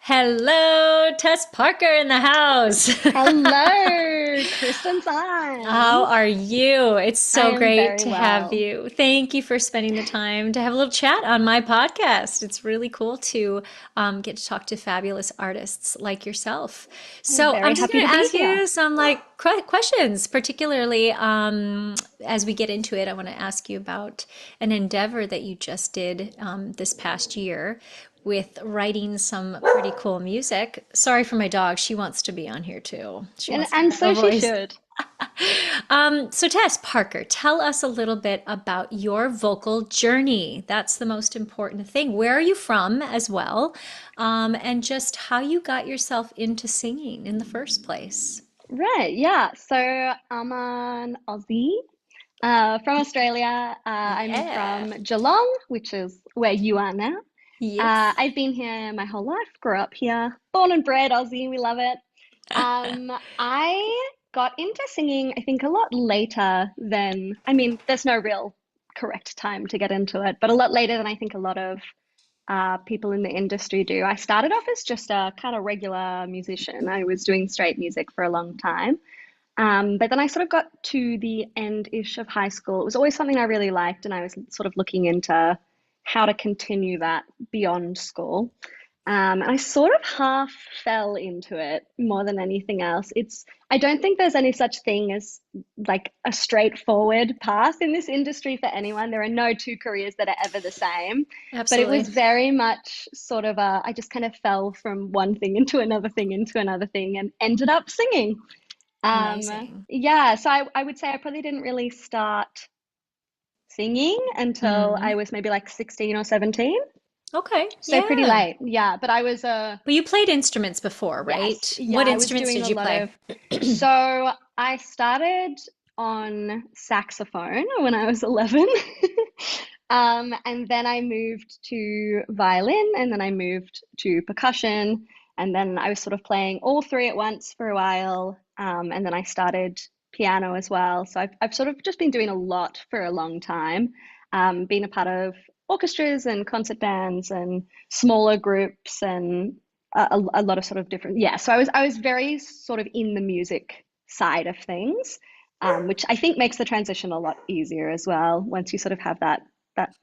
Hello, Tess Parker in the house. Hello, Kristin's on. How are you? It's I so am great very to have well. you. Thank you for spending the time to have a little chat on my podcast. It's really cool to get to talk to fabulous artists like yourself. I'm So I'm very just happy going to to be ask here. you some questions, particularly as we get into it. I want to ask you about an endeavor that you just did this past year with writing some pretty cool music. Sorry for my dog. She wants to be on here too. She And, wants to and have a so she voice. should. So Tess Parker, tell us a little bit about your vocal journey. That's the most important thing. Where are you from as well? And just how you got yourself into singing in the first place. Right, yeah. So I'm an Aussie from Australia. I'm Yeah. from Geelong, which is where you are now. Yes. I've been here my whole life, grew up here, born and bred Aussie, we love it. I got into singing, I think, a lot later than, I mean, there's no real correct time to get into it, but a lot later than I think a lot of people in the industry do. I started off as just a kind of regular musician. I was doing straight music for a long time. But then I sort of got to the end-ish of high school. It was always something I really liked, and I was sort of looking into how to continue that beyond school. And I sort of half fell into it more than anything else. I don't think there's any such thing as like a straightforward path in this industry for anyone. There are no two careers that are ever the same. But it was Absolutely. very much sort of I just kind of fell from one thing into another thing into another thing and ended up singing. Amazing. Yeah, so I would say I probably didn't really start singing until I Mm. was maybe like 16 or 17. Okay. So pretty Yeah. late. Yeah, but I was But you played instruments before, yes, right? yeah, What I was instruments doing did a you lot play? of so I started on saxophone when I was 11. And then I moved to violin and then I moved to percussion and then I was sort of playing all three at once for a while. And then I started piano as well. So I've sort of just been doing a lot for a long time, been a part of orchestras and concert bands and smaller groups and a lot of sort of different, yeah. So I was very sort of in the music side of things, which I think makes the transition a lot easier as well once you sort of have that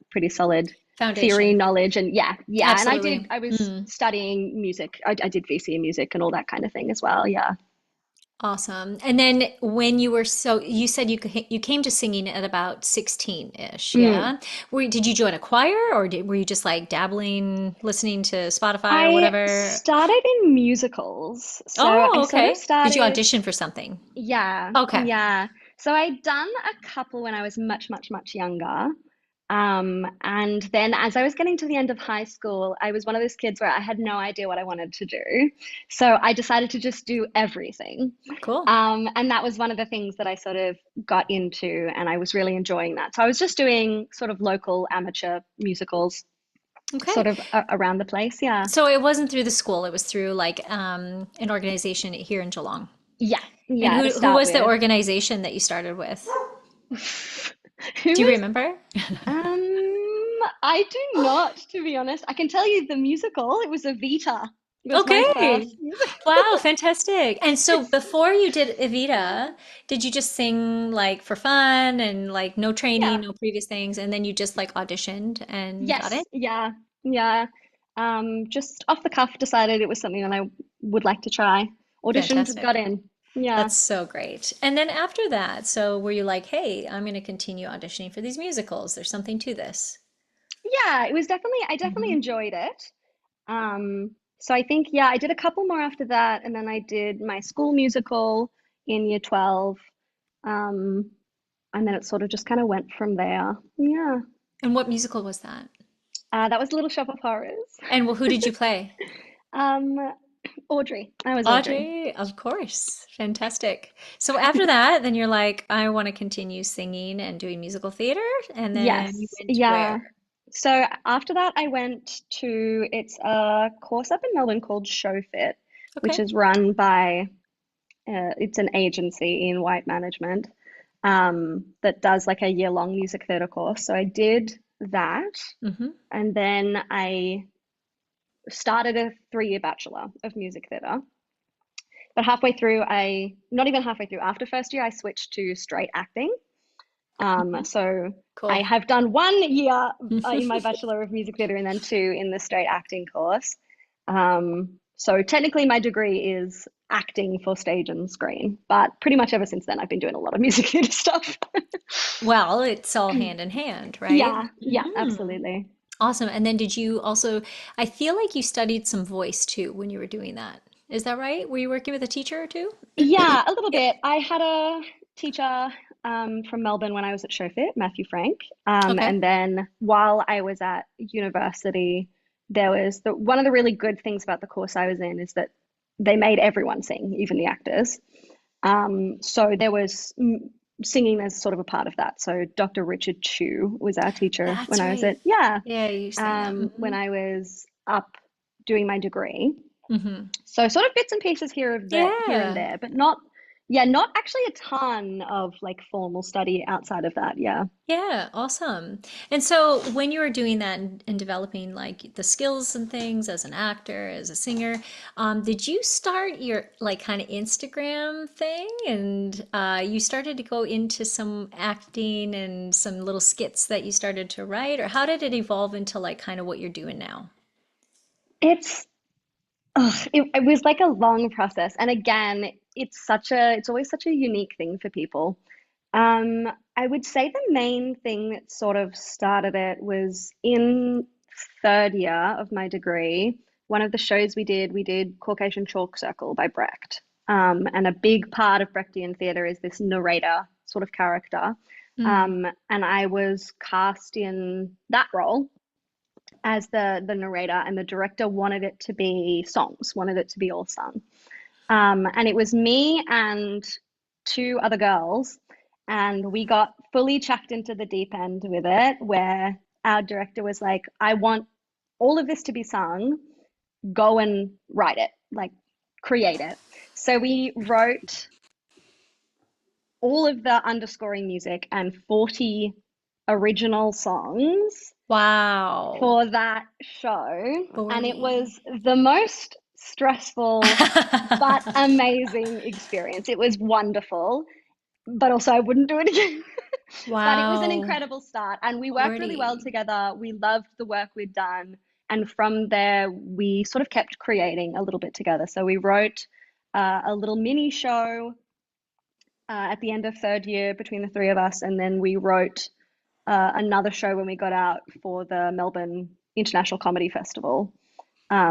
pretty solid theory Foundation. knowledge. And yeah, and Absolutely. I was Mm. studying music. I did VC in music and all that kind of thing as well. Yeah. Awesome. And then when you were you said you came to singing at about 16-ish, Mm. yeah? Did you join a choir or were you just like dabbling, listening to Spotify or I whatever? started in musicals. So I Oh, sort of okay. Did you started, audition for something? yeah, Okay. yeah. So I'd done a couple when I was much, much, much younger. And then as I was getting to the end of high school, I was one of those kids where I had no idea what I wanted to do. So I decided to just do everything. Cool. And that was one of the things that I sort of got into, and I was really enjoying that. So I was just doing sort of local amateur musicals Okay. sort of around the place. Yeah. So it wasn't through the school, it was through like an organization here in Geelong. Yeah. And Yeah. To who start was the with. organization that you started with? Who Do you was remember? I do not, to be honest. I can tell you the musical. It was Evita. It was my Okay. first musical. Wow, fantastic. And so before you did Evita, did you just sing like for fun and like no training, Yeah. no previous things, and then you just like auditioned and got Yes. it? Yeah. Yeah. Just off the cuff decided it was something that I would like to try. Auditioned, got Fantastic. in. Yeah. That's so great. And then after that, so were you like, hey, I'm going to continue auditioning for these musicals? There's something to this. Yeah, it was definitely I definitely Hmm. enjoyed it. So I think yeah, I did a couple more after that, and then I did my school musical in year 12. Um, and then it sort of just kind of went from there. Yeah. And what musical was that? That was Little Shop of Horrors. And who did you play? Um, Audrey. I was Audrey. Audrey, of course. Fantastic. So after that, then you're like, I want to continue singing and doing musical theater. And then you Yes. went Yeah. where? So after that, I went to it's a course up in Melbourne called ShowFit, which Okay. is run by it's an agency in White Management that does like a year-long music theatre course. So I did that, Hmm. and then I started a 3-year bachelor of music theatre. But halfway through, not even halfway through, after first year, I switched to straight acting. So I Cool. have done 1 year in my Bachelor of Music Theatre and then 2 in the straight acting course. So technically, my degree is acting for stage and screen, but pretty much ever since then, I've been doing a lot of music theatre stuff. Well, it's all hand in hand, right? Yeah, yeah, Hmm. absolutely. Awesome. And then did you also, I feel like you studied some voice too when you were doing that. Is that right? Were you working with a teacher or two? Yeah, a little Yep. bit. I had a teacher from Melbourne when I was at Showfit, Matthew Frank. Okay. And then while I was at university, there was one of the really good things about the course I was in is that they made everyone sing, even the actors. So there was singing as sort of a part of that. So Dr. Richard Chu was our teacher when That's I was right. at, yeah, Yeah, you saying that. when Hmm. I was up doing my degree. Hmm. So sort of bits and pieces here and Yeah. there, but not, yeah, not actually a ton of like formal study outside of that. Yeah. Yeah, awesome. And so when you were doing that and developing like the skills and things as an actor, as a singer, did you start your like kind of Instagram thing and you started to go into some acting and some little skits that you started to write, or how did it evolve into like kind of what you're doing now? It's it was like a long process. And again, it's always such a unique thing for people. I would say the main thing that sort of started it was in third year of my degree. One of the shows we did Caucasian Chalk Circle by Brecht. And a big part of Brechtian theatre is this narrator sort of character. Hmm. And I was cast in that role as the narrator, and the director wanted it to be songs, wanted it to be all sung. And it was me and 2 other girls, and we got fully chucked into the deep end with it, where our director was like, I want all of this to be sung, go and write it, like create it. So we wrote all of the underscoring music and 40 original songs Wow. for that show, and it 40. was the most stressful but amazing experience. It was wonderful, but also I wouldn't do it again. But it was an Wow. incredible start, and we worked really well 40. together. We loved the work we'd done, and from there, we sort of kept creating a little bit together. So we wrote a little mini show at the end of third year between the three of us, and then we wrote another show when we got out for the Melbourne International Comedy Festival,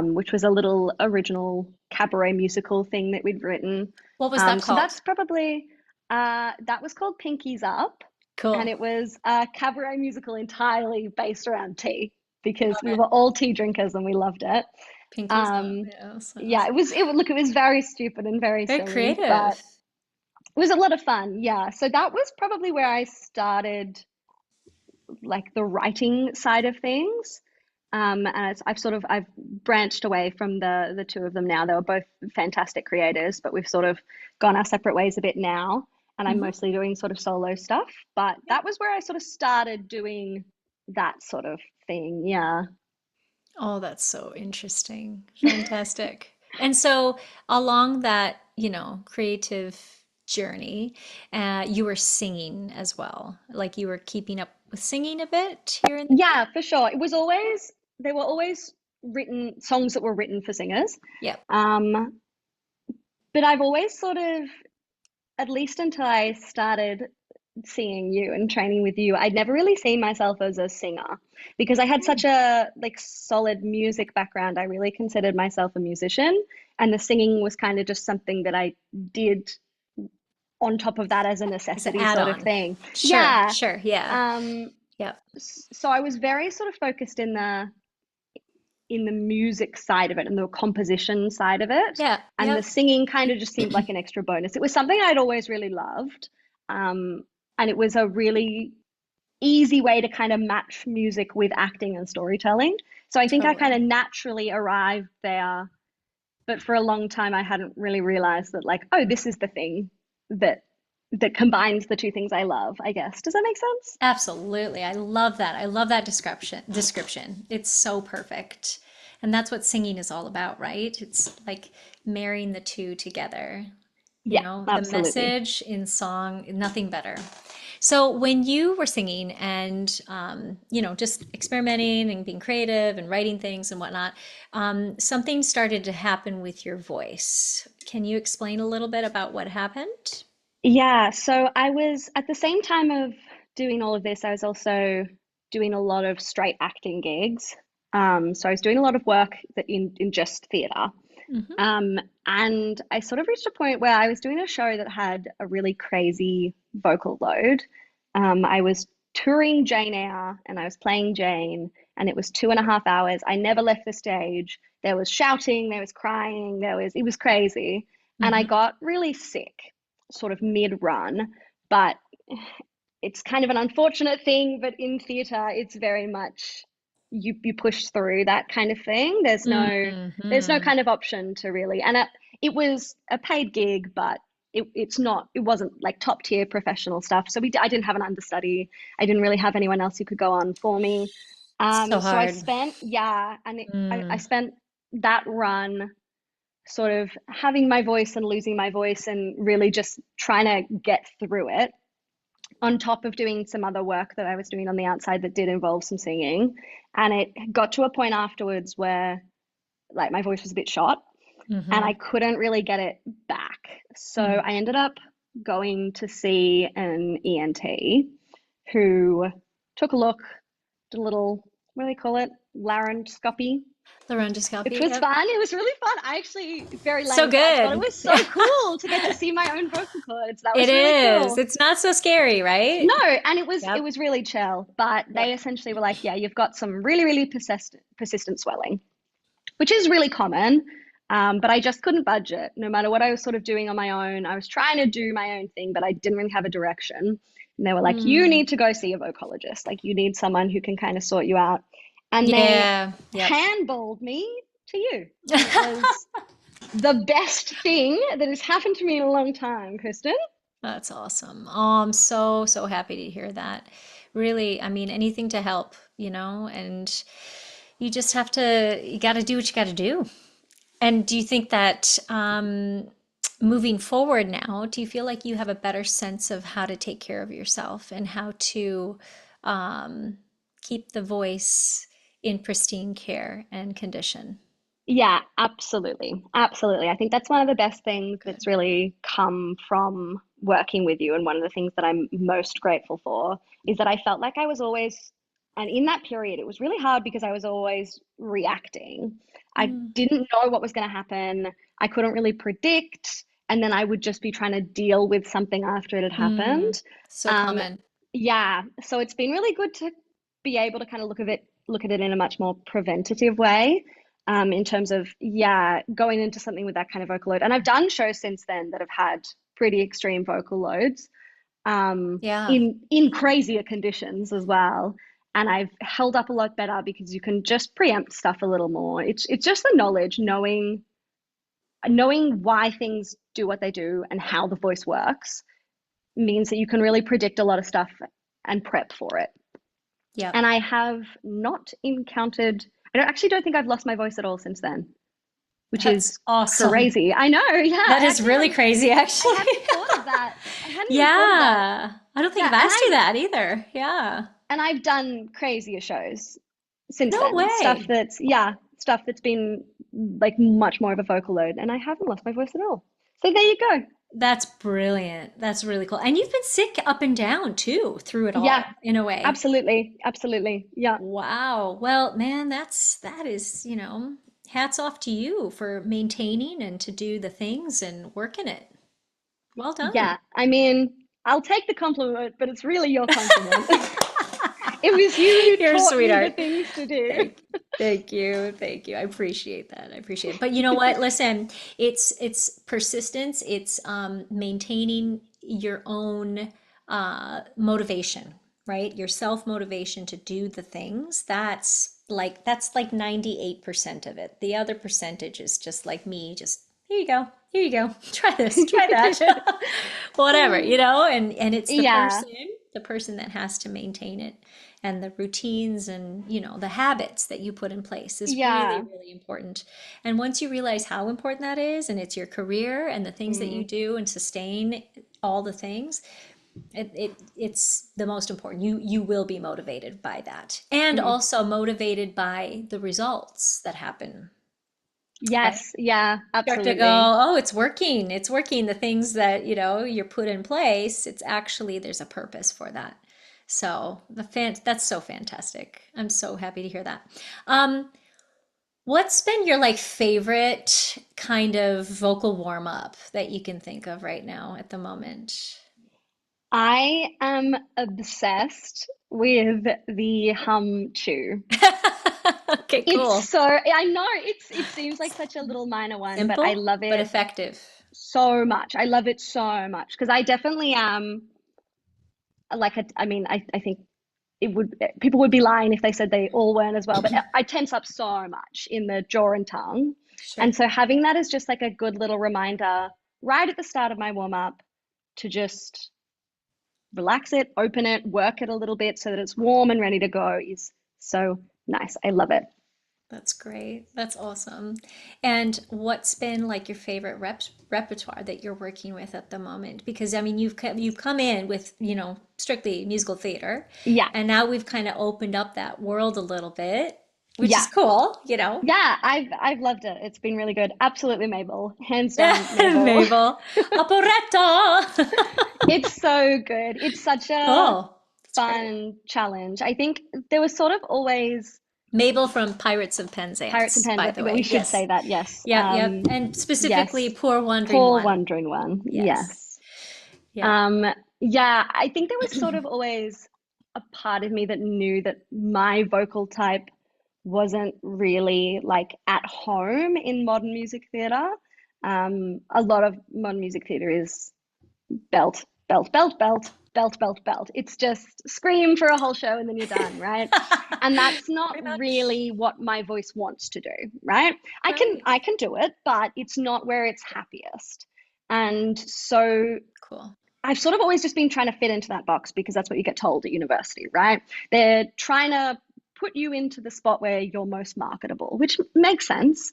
which was a little original cabaret musical thing that we'd written. What was that So called? that's probably that was called Pinkies Up, and Cool. it was a cabaret musical entirely based around tea because Love we it. were all tea drinkers and we loved it. Pinkies up. Um, Yeah, yeah, it was very stupid and very very silly, but creative. it was a lot of fun. Yeah, so that was probably where I started like the writing side of things. And I've branched away from the two of them now. They were both fantastic creators, but we've sort of gone our separate ways a bit now. And I'm Hmm. mostly doing sort of solo stuff. But Yeah. that was where I sort of started doing that sort of thing. Yeah. Oh, that's so interesting. Fantastic. And so along that, creative journey, you were singing as well. Like you were keeping up with singing a bit here and there. Yeah, for sure. They were always written songs that were written for singers. Yep. Um, but I've always sort of, at least until I started seeing you and training with you, I'd never really seen myself as a singer because I had such a like solid music background. I really considered myself a musician, and the singing was kind of just something that I did on top of that as a As an necessity sort of add-on. thing. Sure, Yeah. sure. Yeah. Um, Yep. so I was very sort of focused in the music side of it and the composition side of it. Yeah. And the Yep. singing kind of just seemed like an extra bonus. It was something I'd always really loved. Um, and it was a really easy way to kind of match music with acting and storytelling. So I think I kind Totally. of naturally arrived there. But for a long time, I hadn't really realized that, like, oh, this is the thing that combines the two things I love, I guess. Does that make sense? Absolutely. I love that. I love that description. It's so perfect. And that's what singing is all about, right? It's like marrying the two together. You Yeah, know, the absolutely. message in song, nothing better. So when you were singing and just experimenting and being creative and writing things and whatnot, something started to happen with your voice. Can you explain a little bit about what happened? Yeah, so I was at the same time of doing all of this, I was also doing a lot of straight acting gigs. So I was doing a lot of work that in just theatre. Hmm. Um, and I sort of reached a point where I was doing a show that had a really crazy vocal load. I was touring Jane Eyre and I was playing Jane, and it was 2.5 hours. I never left the stage. There was shouting, there was crying, it was crazy. And I Hmm. got really sick, sort of mid-run, but it's kind of an unfortunate thing, but in theatre, it's very much you push through that kind of thing. There's no Hmm. kind of option to really, and it was a paid gig, but it wasn't like top tier professional stuff. So I didn't have an understudy. I didn't really have anyone else who could go on for me. So So I hard. spent, yeah, I Mm. spent that run sort of having my voice and losing my voice and really just trying to get through it on top of doing some other work that I was doing on the outside that did involve some singing. And it got to a point afterwards where like my voice was a bit shot and I Hmm. couldn't really get it back. So Hmm. I ended up going to see an ENT who took a look, did a little, what do they call it? Laryngoscopy, which Laryngoscopy, was yep. fun. It was really fun. I actually, very So lame, but I thought it good. was so cool to get to see my own vocal cords. That It was really is. cool. It's not so scary, right? No, and it Yep. was really chill, but they Yep. essentially were like, yeah, you've got some really, really persistent swelling, which is really common. But I just couldn't budget. No matter what I was sort of doing on my own, I was trying to do my own thing, but I didn't really have a direction. And they were like, you Mm. need to go see a vocalist. Like, you need someone who can kind of sort you out. And they Yeah. Yep. handballed me to you. And it was the best thing that has happened to me in a long time, Kristen. That's awesome. Oh, I'm so, so happy to hear that. Really, I mean, anything to help, and you just have to, you got to do what you got to do. And do you think that moving forward now, do you feel like you have a better sense of how to take care of yourself and how to um, keep the voice in pristine care and condition? Yeah, absolutely. Absolutely. I think that's one of the best things Good. that's really come from working with you. And one of the things that I'm most grateful for is that I felt like I was always, and in that period, it was really hard because I was always reacting. I Mm, didn't know what was going to happen. I couldn't really predict. And then I would just be trying to deal with something after it had mm, happened. so Um, common. yeah. So it's been really good to be able to kind of look at it in a much more preventative way, in terms of, yeah, going into something with that kind of vocal load. And I've done shows since then that have had pretty extreme vocal loads, Yeah. in crazier conditions as well. And I've held up a lot better because you can just preempt stuff a little more. It's just the knowledge, knowing why things do what they do and how the voice works means that you can really predict a lot of stuff and prep for it. Yep. And I have not encountered, I don't think I've lost my voice at all since then, which That's is awesome. crazy. I know. Yeah. That is really crazy, I actually. hadn't thought of that. I hadn't even thought of that. Yeah. I don't think Yeah. I've asked you that either. Yeah. And I've done crazier shows since No then. way. Stuff that's been like much more of a vocal load. And I haven't lost my voice at all. So there you go. That's brilliant. That's really cool. And you've been sick up and down too, through it Yeah, all, in a way. absolutely. Absolutely. Yeah. Wow. Well, man, that is, hats off to you for maintaining and to do the things and working it. Well done. Yeah. I mean, I'll take the compliment, but it's really your compliment. It was you who You're a taught me the sweetheart. things to do. Thank you. Thank you. I appreciate that. I appreciate it. But you know what? Listen, it's persistence. It's maintaining your own motivation, right? Your self-motivation to do the things. That's like 98% of it. The other percentage is just like me, just here you go. Here you go. Try this, try that. Whatever, and it's Yeah, the person that has to maintain it. and the routines and, the habits that you put in place is really, Yeah. really important. And once you realize how important that is, and it's your career and the things that you Mm, do and sustain all the things, it's the most important. You will be motivated by that, and mm. also motivated by the results that happen, right? Yes. Yeah, Start to go, absolutely. oh, it's working. The things that, you're put in place, it's actually, there's a purpose for that. So that's so fantastic. I'm so happy to hear that. Um, what's been your like favorite kind of vocal warm up that you can think of right now at the moment? I am obsessed with the hum chew. Okay, It's cool. so, I know it seems like such a little minor one, but I Simple love but it effective. so much. I love it so much because I definitely am like I mean, I think it would people would be lying if they said they all weren't as well, but I tense up so much in the jaw and tongue. Sure. And so having that is just like a good little reminder right at the start of my warm up to just relax it, open it, work it a little bit so that it's warm and ready to go is so nice. I love it. That's great. That's awesome. And what's been like your favorite repertoire that you're working with at the moment? Because I mean, you've come in with, strictly musical theater, Yeah. and now we've kind of opened up that world a little bit, which is Yeah. cool. Yeah, I've loved it. It's been really good. Absolutely Mabel. Hands down Mabel. Mabel, operetta. It's so good. It's such a Cool. That's great. fun challenge. I think there was sort of always Mabel from Pirates of Pirates and Penzance, Pens. by I the think we way. should Yes. say that. Yes. Yep, yep. And specifically Yes. Poor Wandering Poor One. wandering one. Yes. Yes. Yeah. Um, yeah, I think there was sort of always a part of me that knew that my vocal type wasn't really like at home in modern music theatre. A lot of modern music theatre is belt, belt, belt, belt, belt, belt, belt. It's just scream for a whole show and then you're done, right? And that's not Pretty much. really what my voice wants to do, right? I can Right. I can do it, but it's not where it's happiest. And so Cool. I've sort of always just been trying to fit into that box because that's what you get told at university, right? They're trying to put you into the spot where you're most marketable, which makes sense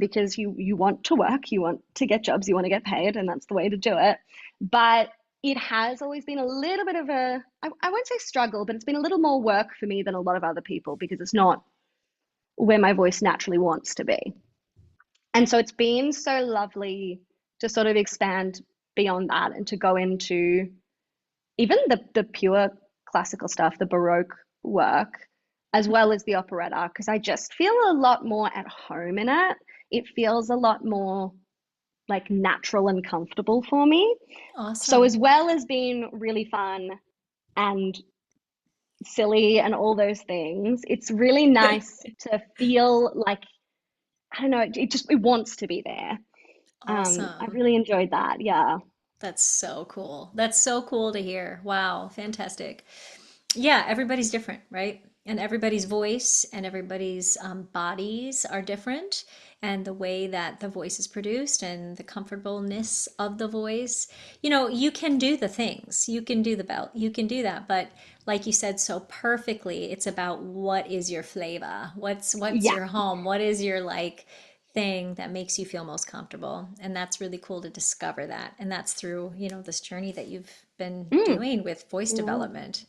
because you want to work, you want to get jobs, you want to get paid, and that's the way to do it. But it has always been a little bit of I won't say struggle, but it's been a little more work for me than a lot of other people because it's not where my voice naturally wants to be. And so it's been so lovely to sort of expand beyond that and to go into even the pure classical stuff, the Baroque work, as well as the operetta, because I just feel a lot more at home in it. It feels a lot more like natural and comfortable for me. So Awesome. as well as being really fun and silly and all those things, it's really nice to feel like I don't know, it wants to be there. I Awesome. really enjoyed that. Yeah. That's so cool. That's so cool to hear. Wow, fantastic. Yeah, everybody's different, right? And everybody's voice and everybody's bodies are different. And the way that the voice is produced and the comfortableness of the voice, you can do the things. You can do the belt. You can do that. But like you said so perfectly, it's about what is your flavor? What's Yeah. your home? What is your like thing that makes you feel most comfortable? And that's really cool to discover that. And that's through, this journey that you've been Mm. doing with voice Yeah. development.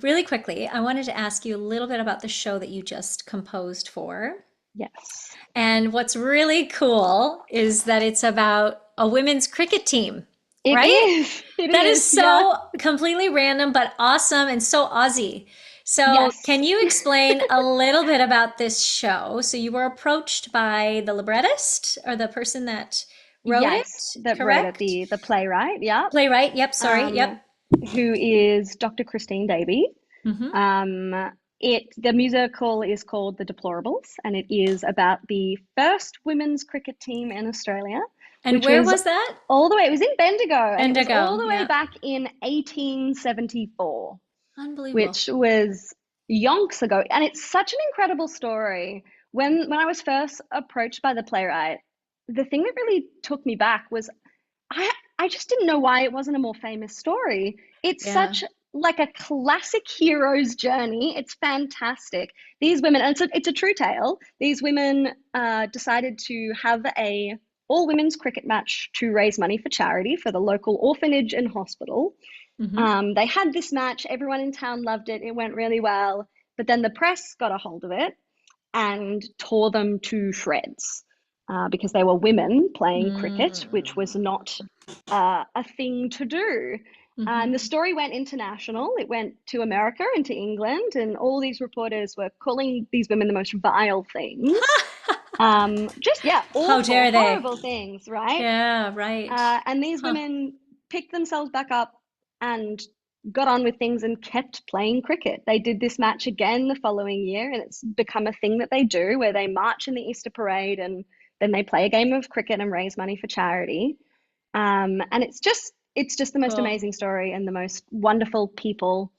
Really quickly, I wanted to ask you a little bit about the show that you just composed for. Yes. And what's really cool is that it's about a women's cricket team, It right? is. It That is is. Yeah. so completely random, but awesome and so Aussie. So, Yes. can you explain a little bit about this show? So, you were approached by the librettist or the person that wrote it, Yes, that wrote it, correct? the playwright, yeah. Playwright. Yep. Sorry. Um, Yep. who is Dr. Christine Davy. Hmm. The musical is called The Deplorables, and it is about the first women's cricket team in Australia, And which where was was that? all the way, it was in Bendigo, and it was all Bendigo. the way Yeah. back in 1874, Unbelievable. which was yonks ago. And it's such an incredible story. When I was first approached by the playwright, the thing that really took me back was I I just didn't know why it wasn't a more famous story. It's Yeah. such like a classic hero's journey. It's fantastic. These women, and it's a true tale. These women decided to have a all women's cricket match to raise money for charity for the local orphanage and hospital. Hmm. They had this match. Everyone in town loved it. It went really well. But then the press got a hold of it and tore them to shreds because they were women playing cricket, which was Mm. not a thing to do. And the Hmm. story went international. It went to America and to England, and all these reporters were calling these women the most vile things. Just, yeah, How awful, dare they? horrible things, right? Yeah, right. And these Huh. women picked themselves back up and got on with things and kept playing cricket. They did this match again the following year, and it's become a thing that they do where they march in the Easter parade and then they play a game of cricket and raise money for charity. And it's just the most Cool. amazing story and the most wonderful people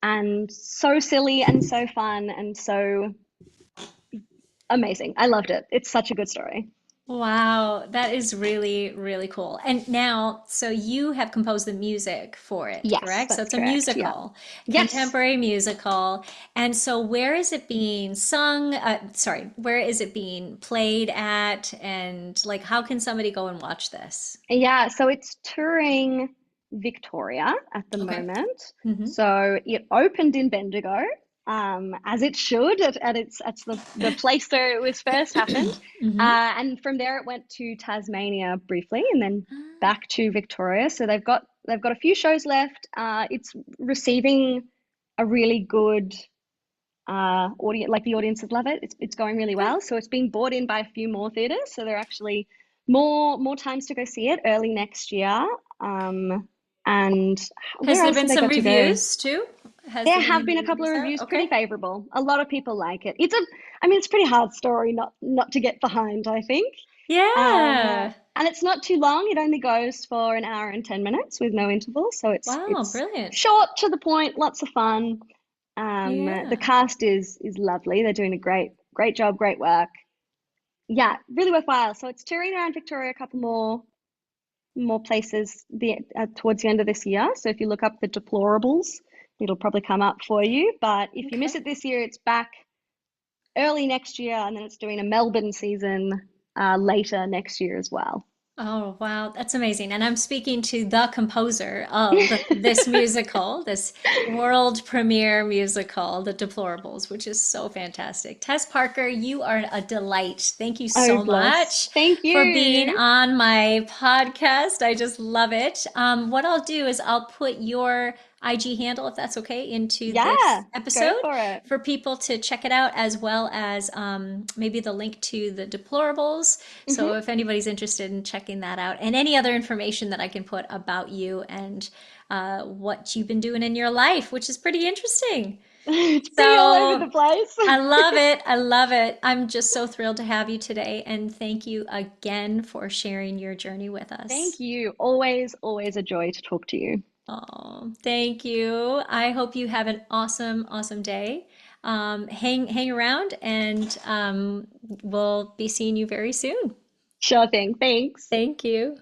and so silly and so fun and so amazing. I loved it. It's such a good story. Wow, that is really, really cool. And now, so you have composed the music for it, Yes, correct? So that's it's a correct. Yeah. musical, Yes. contemporary musical. And so where is it being sung? Sorry, where is it being played at? And like, how can somebody go and watch this? Yeah, so it's touring Victoria at the Okay. moment. Hmm. So it opened in Bendigo, as it should at the place where it was first happened. Hmm. And from there it went to Tasmania briefly and then back to Victoria. So they've got a few shows left. It's receiving a really good audience, like the audiences love it. It's going really Good. well. So it's being bought in by a few more theaters. So there are actually more times to go see it early next year. And Has where there else been have they some got to go? reviews too? Has There there been have any been a couple of reviews out? reviews, pretty Okay. favorable. A lot of people like it. I mean, it's a pretty hard story not to get behind, I think. Yeah. And it's not too long. It only goes for an hour and 10 minutes with no interval, so it's Wow, it's brilliant. short to the point, lots of fun. The Yeah. cast is lovely. They're doing a great job, great work. Yeah, really worthwhile. So it's touring around Victoria, a couple more places towards the end of this year. So if you look up the Deplorables, it'll probably come up for you. But if you miss Okay. it this year, it's back early next year, and then it's doing a Melbourne season later next year as well. Oh, wow, that's amazing. And I'm speaking to the composer of this musical, this world premiere musical, The Deplorables, which is so fantastic. Tess Parker, you are a delight. Thank you Oh, so bless. much Thank for being you. on my podcast. I just love it. What I'll do is I'll put your IG handle, if that's okay, into this Yeah, go episode for it. for people to check it out, as well as maybe the link to the Deplorables. So Hmm. if anybody's interested in checking that out, and any other information that I can put about you and what you've been doing in your life, which is pretty interesting. It's pretty all over So the place. I love it. I love it. I'm just so thrilled to have you today. And thank you again for sharing your journey with Thank us. you. Always a joy to talk to you. Oh, thank you. I hope you have an awesome, awesome day. Hang around, and we'll be seeing you very soon. Sure thing. Thanks. Thank you.